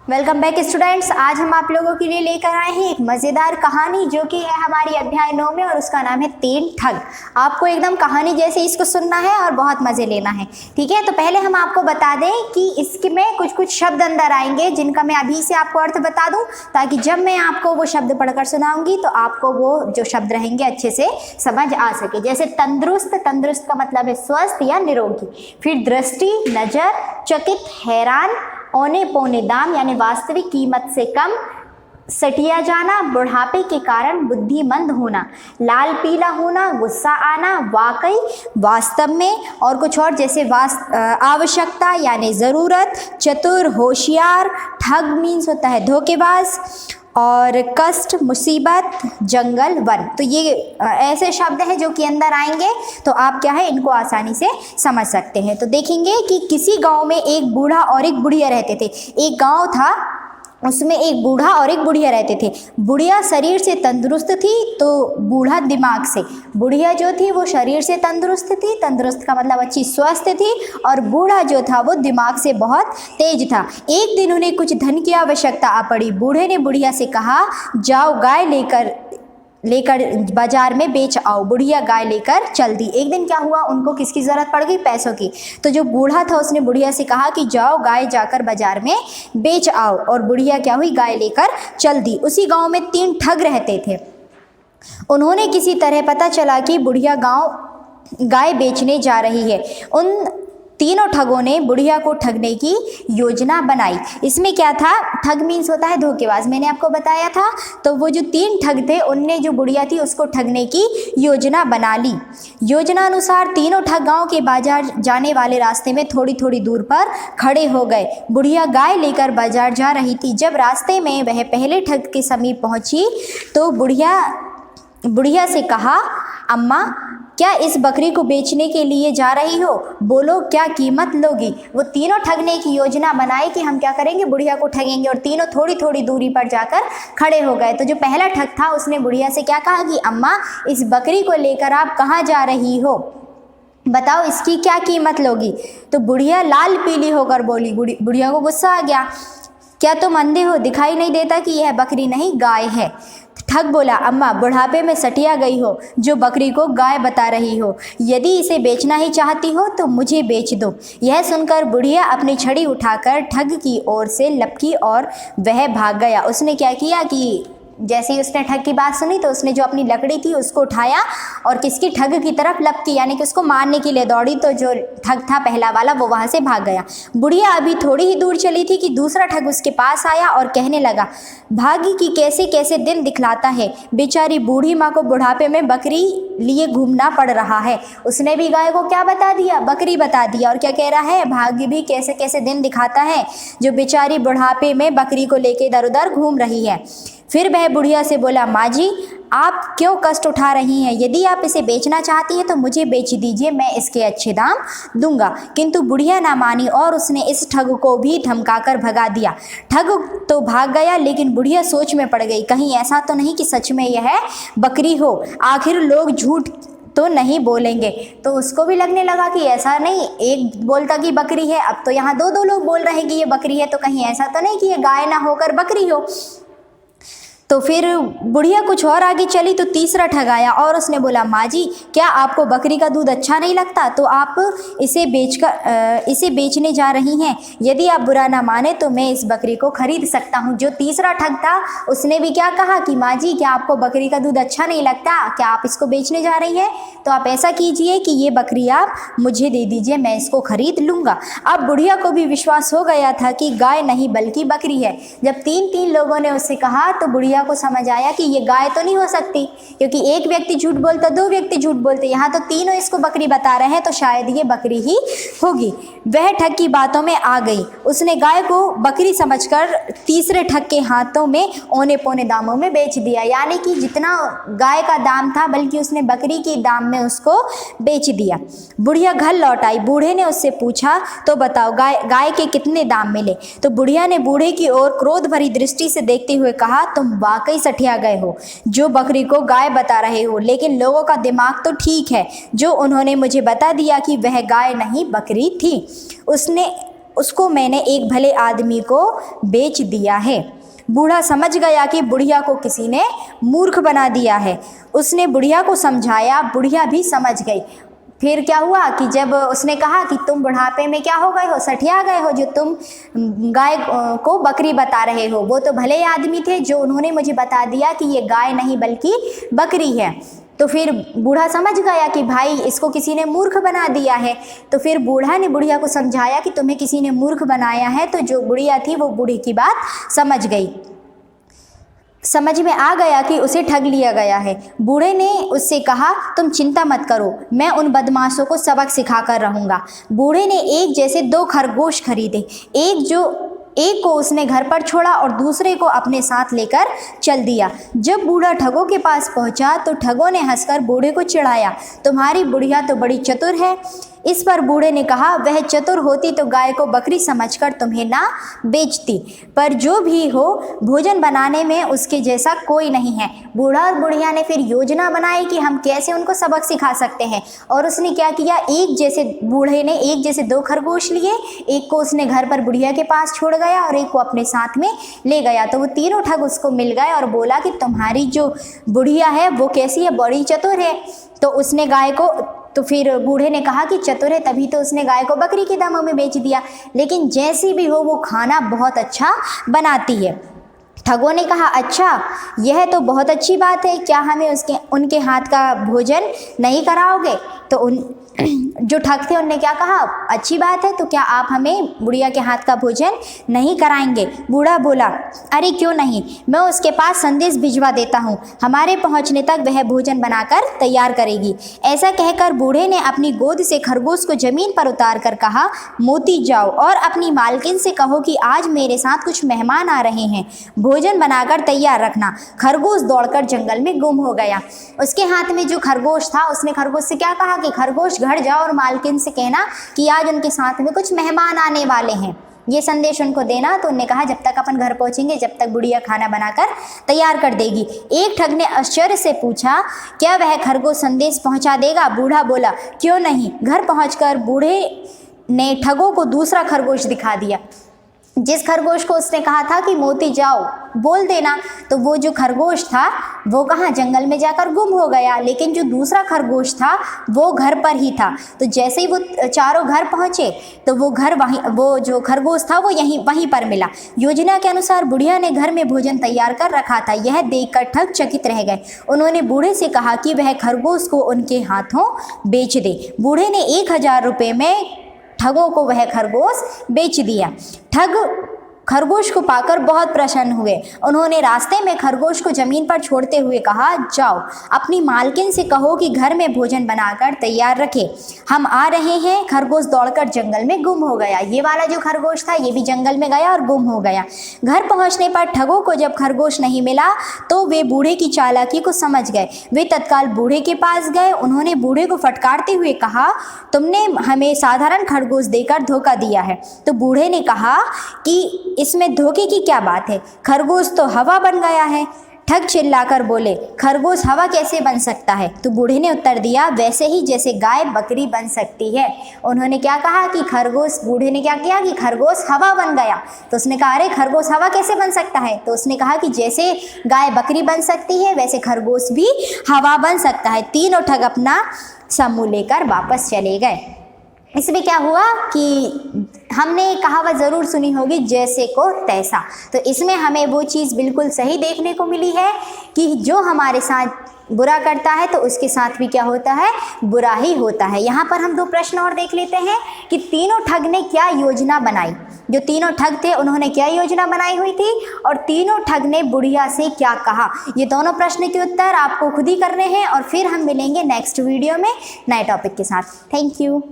Welcome back students. आज हम आप लोगों के लिए लेकर आए हैं एक मज़ेदार कहानी जो कि है हमारी अध्याय 9 में, और उसका नाम है 3 ठग। आपको एकदम कहानी जैसे इसको सुनना है और बहुत मज़े लेना है, ठीक है। तो पहले हम आपको बता दें कि इसमें कुछ कुछ शब्द अंदर आएंगे जिनका मैं अभी से आपको अर्थ बता दूं, ताकि जब मैं आपको वो शब्द पढ़कर सुनाऊंगी तो आपको वो जो शब्द रहेंगे अच्छे से समझ आ सके। जैसे तंदुरुस्त, तंदुरुस्त का मतलब है स्वस्थ या निरोगी। फिर दृष्टि, नज़र, चकित, हैरान, औने पौने दाम यानी वास्तविक कीमत से कम, सटिया जाना, बुढ़ापे के कारण बुद्धिमंद होना, लाल पीला होना, गुस्सा आना, वाकई, वास्तव में, और कुछ और जैसे आवश्यकता यानी ज़रूरत, चतुर, होशियार, ठग मीन्स होता है धोखेबाज, और कष्ट, मुसीबत, जंगल, वन। तो ये ऐसे शब्द हैं जो कि अंदर आएंगे तो आप क्या है इनको आसानी से समझ सकते हैं। तो देखेंगे कि किसी गांव में एक बूढ़ा और एक बुढ़िया रहते थे। एक गांव था, उसमें एक बूढ़ा और एक बुढ़िया रहते थे। बुढ़िया शरीर से तंदुरुस्त थी तो बूढ़ा दिमाग से। बुढ़िया जो थी वो शरीर से तंदुरुस्त थी, तंदुरुस्त का मतलब अच्छी स्वस्थ थी, और बूढ़ा जो था वो दिमाग से बहुत तेज था। एक दिन उन्हें कुछ धन की आवश्यकता आ पड़ी। बूढ़े ने बुढ़िया से कहा, जाओ गाय लेकर बाजार में बेच आओ। बुढ़िया गाय लेकर चल दी। एक दिन क्या हुआ, उनको किसकी ज़रूरत पड़ गई, पैसों की। तो जो बूढ़ा था उसने बुढ़िया से कहा कि जाओ गाय जाकर बाजार में बेच आओ, और बुढ़िया क्या हुई, गाय लेकर चल दी। उसी गांव में 3 ठग रहते थे। उन्होंने किसी तरह पता चला कि बुढ़िया गाय बेचने जा रही है। उन तीनों ठगों ने बुढ़िया को ठगने की योजना बनाई। इसमें क्या था, ठग मीन्स होता है धोखेबाज, मैंने आपको बताया था। तो वो जो 3 ठग थे उनने जो बुढ़िया थी उसको ठगने की योजना बना ली। योजना अनुसार तीनों ठग गांव के बाजार जाने वाले रास्ते में थोड़ी थोड़ी दूर पर खड़े हो गए। बुढ़िया गाय लेकर बाजार जा रही थी। जब रास्ते में वह पहले ठग के समीप पहुंची तो बुढ़िया से कहा, अम्मा क्या इस बकरी को बेचने के लिए जा रही हो? बोलो क्या कीमत लोगी? वो तीनों ठगने की योजना बनाई कि हम क्या करेंगे, बुढ़िया को ठगेंगे, और तीनों थोड़ी थोड़ी दूरी पर जाकर खड़े हो गए। तो जो पहला ठग था उसने बुढ़िया से क्या कहा कि अम्मा इस बकरी को लेकर आप कहाँ जा रही हो, बताओ इसकी क्या कीमत लोगी? तो बुढ़िया लाल पीली होकर बोली। बुढ़िया को गुस्सा आ गया, क्या तुम अंधे हो, दिखाई नहीं देता कि यह बकरी नहीं गाय है? ठग बोला, अम्मा बुढ़ापे में सटिया गई हो जो बकरी को गाय बता रही हो। यदि इसे बेचना ही चाहती हो तो मुझे बेच दो। यह सुनकर बुढ़िया अपनी छड़ी उठाकर ठग की ओर से लपकी और वह भाग गया। उसने क्या किया कि जैसे ही उसने ठग की बात सुनी तो उसने जो अपनी लकड़ी थी उसको उठाया और किसकी, ठग की तरफ लपकी, यानी कि उसको मारने के लिए दौड़ी। तो जो ठग था पहला वाला वो वहाँ से भाग गया। बुढ़िया अभी थोड़ी ही दूर चली थी कि दूसरा ठग उसके पास आया और कहने लगा, भागी कि कैसे कैसे दिन दिखलाता है। बेचारी बूढ़ी माँ को बुढ़ापे में बकरी लिए घूमना पड़ रहा है। उसने भी गाय को क्या बता दिया, बकरी बता दिया, और क्या कह रहा है, भाग्य भी कैसे कैसे दिन दिखाता है जो बेचारी बुढ़ापे में बकरी को लेके इधर उधर घूम रही है। फिर वह बुढ़िया से बोला, माँ जी आप क्यों कष्ट उठा रही हैं? यदि आप इसे बेचना चाहती हैं तो मुझे बेच दीजिए, मैं इसके अच्छे दाम दूंगा। किंतु बुढ़िया ना मानी और उसने इस ठग को भी धमकाकर भगा दिया। ठग तो भाग गया, लेकिन बुढ़िया सोच में पड़ गई, कहीं ऐसा तो नहीं कि सच में यह बकरी हो, आखिर लोग झूठ तो नहीं बोलेंगे। तो उसको भी लगने लगा कि ऐसा नहीं, एक बोलता कि बकरी है, अब तो यहाँ 2 लोग बोल रहे हैं कि ये बकरी है, तो कहीं ऐसा तो नहीं कि ये गाय ना होकर बकरी हो। तो फिर बुढ़िया कुछ और आगे चली तो तीसरा ठग आया और उसने बोला, माँ जी क्या आपको बकरी का दूध अच्छा नहीं लगता तो आप इसे बेचने जा रही हैं? यदि आप बुरा ना माने तो मैं इस बकरी को खरीद सकता हूँ। जो तीसरा ठग था उसने भी क्या कहा कि माँ जी क्या आपको बकरी का दूध अच्छा नहीं लगता, क्या आप इसको बेचने जा रही हैं? तो आप ऐसा कीजिए कि ये बकरी आप मुझे दे दीजिए, मैं इसको खरीद लूँगा। अब बुढ़िया को भी विश्वास हो गया था कि गाय नहीं बल्कि बकरी है। जब 3 लोगों ने उससे कहा तो बुढ़िया को समझ आया कि ये गाय तो नहीं हो सकती, क्योंकि एक व्यक्ति झूठ बोलता, 2 व्यक्ति झूठ बोलते, यहाँ तो तीनों इसको बकरी बता रहे हैं, तो शायद ये बकरी ही होगी। वह ठग की बातों में आ गई। उसने गाय को बकरी समझकर तीसरे ठग के हाथों में औने पौने दामों में बेच दिया, यानी कि जितना गाय का दाम था बल्कि उसने बकरी के दाम में उसको बेच दिया। बुढ़िया घर लौट आई। बूढ़े ने उससे पूछा, तो बताओ गाय के कितने दाम मिले? तो बुढ़िया ने बूढ़े की ओर क्रोध भरी दृष्टि से देखते हुए कहा, तुम वाकई सठिया गए हो जो बकरी को गाय बता रहे हो, लेकिन लोगों का दिमाग तो ठीक है जो उन्होंने मुझे बता दिया कि वह गाय नहीं बकरी थी। उसको मैंने एक भले आदमी को बेच दिया है। बूढ़ा समझ गया कि बुढ़िया को किसी ने मूर्ख बना दिया है। उसने बुढ़िया को समझाया, बुढ़िया भी समझ गई। फिर क्या हुआ कि जब उसने कहा कि तुम बुढ़ापे में क्या हो गए हो, सठिया गए हो, जो तुम गाय को बकरी बता रहे हो। वो तो भले आदमी थे जो उन्होंने मुझे बता दिया कि ये गाय नहीं बल्कि बकरी है। तो फिर बूढ़ा समझ गया कि भाई इसको किसी ने मूर्ख बना दिया है। तो फिर बूढ़ा ने बुढ़िया को समझाया कि तुम्हें किसी ने मूर्ख बनाया है। तो जो बुढ़िया थी वो बूढ़ी की बात समझ गई, समझ में आ गया कि उसे ठग लिया गया है। बूढ़े ने उससे कहा, तुम चिंता मत करो, मैं उन बदमाशों को सबक सिखा कर रहूँगा। बूढ़े ने एक जैसे 2 खरगोश खरीदे। एक को उसने घर पर छोड़ा और दूसरे को अपने साथ लेकर चल दिया। जब बूढ़ा ठगों के पास पहुंचा तो ठगों ने हंसकर बूढ़े को चिढ़ाया, तुम्हारी बुढ़िया तो बड़ी चतुर है। इस पर बूढ़े ने कहा, वह चतुर होती तो गाय को बकरी समझकर तुम्हें ना बेचती, पर जो भी हो भोजन बनाने में उसके जैसा कोई नहीं है। बूढ़ा और बुढ़िया ने फिर योजना बनाई कि हम कैसे उनको सबक सिखा सकते हैं। और उसने क्या किया, बूढ़े ने एक जैसे 2 खरगोश लिए। एक को उसने घर पर बुढ़िया के पास छोड़ गया और एक को अपने साथ में ले गया। तो वो तीनों ठग उसको मिल गए और बोला कि तुम्हारी जो बुढ़िया है वो कैसी है, बड़ी चतुर है। तो फिर बूढ़े ने कहा कि चतुर है, तभी तो उसने गाय को बकरी के दामों में बेच दिया। लेकिन जैसी भी हो वो खाना बहुत अच्छा बनाती है। ठगों ने कहा, अच्छा यह तो बहुत अच्छी बात है, क्या हमें उनके हाथ का भोजन नहीं कराओगे? तो जो ठग थे उनने क्या कहा, अच्छी बात है, तो क्या आप हमें बुढ़िया के हाथ का भोजन नहीं कराएंगे? बूढ़ा बोला, अरे क्यों नहीं, मैं उसके पास संदेश भिजवा देता हूँ, हमारे पहुँचने तक वह भोजन बनाकर तैयार करेगी। ऐसा कहकर बूढ़े ने अपनी गोद से खरगोश को जमीन पर उतार कर कहा, मोती जाओ और अपनी मालकिन से कहो कि आज मेरे साथ कुछ मेहमान आ रहे हैं, भोजन बनाकर तैयार रखना। खरगोश दौड़कर जंगल में गुम हो गया। उसके हाथ में जो खरगोश था, उसने खरगोश से क्या कहा कि खरगोश घर जाओ और मालकिन से कहना कि आज उनके साथ में कुछ मेहमान आने वाले हैं, ये संदेश उनको देना। तो उन्होंने कहा, जब तक अपन घर पहुंचेंगे जब तक बुढ़िया खाना बनाकर तैयार कर देगी। एक ठग ने आश्चर्य से पूछा, क्या वह खरगोश संदेश पहुंचा देगा? बूढ़ा बोला, क्यों नहीं। घर पहुंचकर बूढ़े ने ठगों को दूसरा खरगोश दिखा दिया। जिस खरगोश को उसने कहा था कि मोती जाओ बोल देना, तो वो जो खरगोश था वो कहाँ, जंगल में जाकर गुम हो गया। लेकिन जो दूसरा खरगोश था वो घर पर ही था। तो जैसे ही वो चारों घर पहुँचे तो वो जो खरगोश था वो वहीं पर मिला। योजना के अनुसार बुढ़िया ने घर में भोजन तैयार कर रखा था। यह देखकर ठग चकित रह गए। उन्होंने बूढ़े से कहा कि वह खरगोश को उनके हाथों बेच दे। बूढ़े ने 1000 रुपये में ठगों को वह खरगोश बेच दिया। ठग खरगोश को पाकर बहुत प्रसन्न हुए। उन्होंने रास्ते में खरगोश को जमीन पर छोड़ते हुए कहा, जाओ अपनी मालकिन से कहो कि घर में भोजन बनाकर तैयार रखे, हम आ रहे हैं। खरगोश दौड़कर जंगल में गुम हो गया। ये वाला जो खरगोश था ये भी जंगल में गया और गुम हो गया। घर पहुंचने पर ठगों को जब खरगोश नहीं मिला तो वे बूढ़े की चालाकी को समझ गए। वे तत्काल बूढ़े के पास गए। उन्होंने बूढ़े को फटकारते हुए कहा, तुमने हमें साधारण खरगोश देकर धोखा दिया है। तो बूढ़े ने कहा कि इसमें धोखे की क्या बात है, खरगोश तो हवा बन गया है। ठग चिल्लाकर बोले, खरगोश हवा कैसे बन सकता है? तो बूढ़े ने उत्तर दिया, वैसे ही जैसे गाय बकरी बन सकती है। उन्होंने क्या कहा कि बूढ़े ने क्या किया कि खरगोश हवा बन गया। तो उसने कहा, अरे खरगोश हवा कैसे बन सकता है? तो उसने कहा कि जैसे गाय बकरी बन सकती है वैसे खरगोश भी हवा बन सकता है। तीनों ठग अपना समूह लेकर वापस चले गए। इसमें क्या हुआ कि हमने कहावत ज़रूर सुनी होगी, जैसे को तैसा। तो इसमें हमें वो चीज़ बिल्कुल सही देखने को मिली है कि जो हमारे साथ बुरा करता है तो उसके साथ भी क्या होता है, बुरा ही होता है। यहाँ पर हम 2 प्रश्न और देख लेते हैं कि तीनों ठग ने क्या योजना बनाई। जो तीनों ठग थे उन्होंने क्या योजना बनाई हुई थी और तीनों ठग ने बुढ़िया से क्या कहा। ये दोनों प्रश्न के उत्तर आपको खुद ही करने हैं और फिर हम मिलेंगे नेक्स्ट वीडियो में नए टॉपिक के साथ। Thank you.